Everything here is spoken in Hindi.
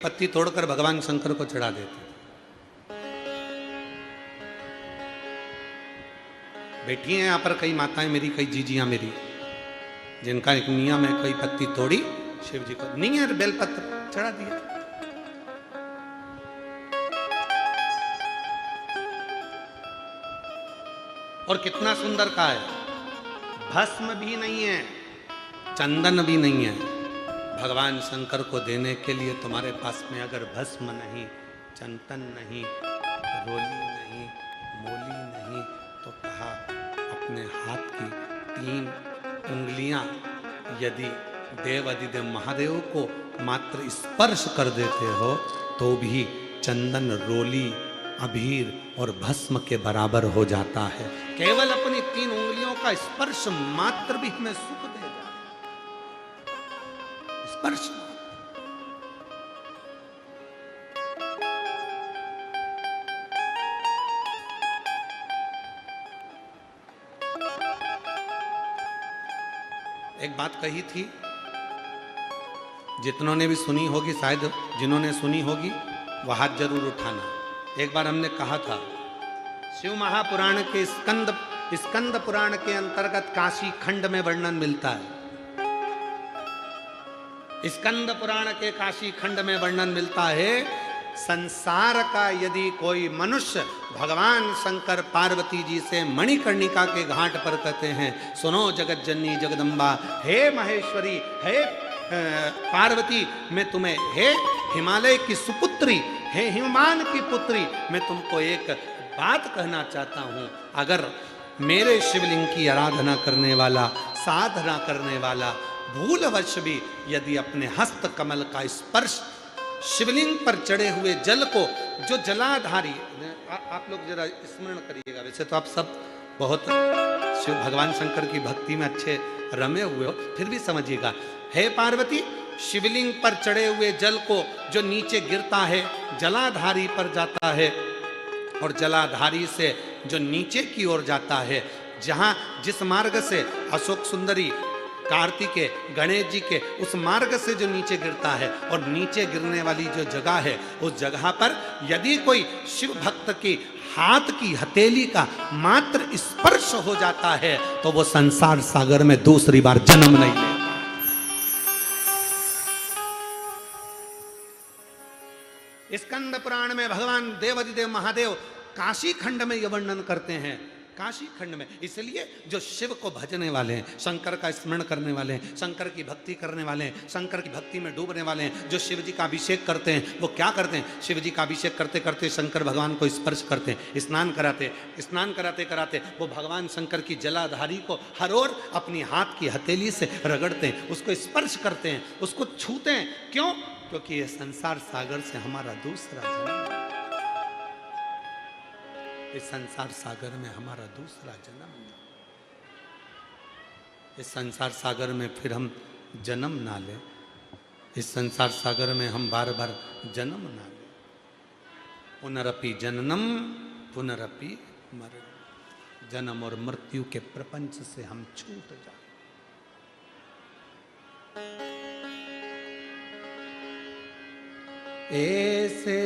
पत्ती तोड़कर भगवान शंकर को चढ़ा देते। बैठी हैं यहाँ पर कई माताएं मेरी, कई जीजियां मेरी, जिनका एक नियम है, कई पत्ती तोड़ी शिव जी को, नहीं है बेलपत्र चढ़ा दिया। और कितना सुंदर का है, भस्म भी नहीं है, चंदन भी नहीं है। भगवान शंकर को देने के लिए तुम्हारे पास में अगर भस्म नहीं, चंदन नहीं, रोली नहीं, मोली नहीं, तो कहा अपने हाथ की 3 उंगलियां यदि देव अधिदेव महादेव को मात्र स्पर्श कर देते हो तो भी चंदन, रोली, अबीर और भस्म के बराबर हो जाता है। केवल अपनी 3 उंगलियों का स्पर्श मात्र भी हमें सुख देगा। स्पर्श एक बात कही थी, जितनों ने भी सुनी होगी, शायद जिन्होंने सुनी होगी वह हाथ जरूर उठाना। एक बार हमने कहा था, शिव महापुराण के स्कंद पुराण के अंतर्गत काशी खंड में वर्णन मिलता है। स्कंद पुराण के काशी खंड में वर्णन मिलता है, संसार का यदि कोई मनुष्य भगवान शंकर पार्वती जी से मणिकर्णिका के घाट पर कहते हैं, सुनो जगत जननी जगदम्बा, हे महेश्वरी, हे पार्वती, मैं तुम्हें, हे हिमालय की सुपुत्री, हे हिममान की पुत्री, मैं तुमको एक बात कहना चाहता हूं, अगर मेरे शिवलिंग की आराधना करने वाला, साधना करने वाला भूलवश भी यदि अपने हस्त कमल का स्पर्श शिवलिंग पर चढ़े हुए जल को, जो जलाधारी, आप लोग जरा स्मरण करिएगा, वैसे तो आप सब बहुत शिव भगवान शंकर की भक्ति में अच्छे रमे हुए हो, फिर भी समझिएगा, हे पार्वती, शिवलिंग पर चढ़े हुए जल को जो नीचे गिरता है, जलाधारी पर जाता है, और जलाधारी से जो नीचे की ओर जाता है, जहां जिस मार्ग से अशोक सुंदरी, कार्तिकेय, गणेश जी के उस मार्ग से जो नीचे गिरता है, और नीचे गिरने वाली जो जगह है, उस जगह पर यदि कोई शिव भक्त की हाथ की हथेली का मात्र स्पर्श हो जाता है तो वो संसार सागर में दूसरी बार जन्म नहीं लेता। स्कंद पुराण में भगवान देवाधिदेव महादेव काशी खंड में यह वर्णन करते हैं, काशी खंड में। इसलिए जो शिव को भजने वाले हैं, शंकर का स्मरण करने वाले हैं, शंकर की भक्ति करने वाले हैं, शंकर की भक्ति में डूबने वाले हैं, जो शिव जी का अभिषेक करते हैं, वो क्या करते हैं, शिव जी का अभिषेक करते करते शंकर भगवान को स्पर्श करते हैं, स्नान कराते कराते वो भगवान शंकर की जलाधारी को हर ओर अपनी हाथ की हथेली से रगड़ते हैं, उसको स्पर्श करते हैं, उसको छूते हैं। क्यों? क्योंकि ये संसार सागर से हमारा दूसरा जन्म, इस संसार सागर में हमारा दूसरा जन्म, इस संसार सागर में फिर हम जन्म ना ले, इस संसार सागर में हम बार बार जन्म ना ले। पुनरपि जननम पुनरपि मरणम, जन्म और मृत्यु के प्रपंच से हम छूट जाए। ऐसे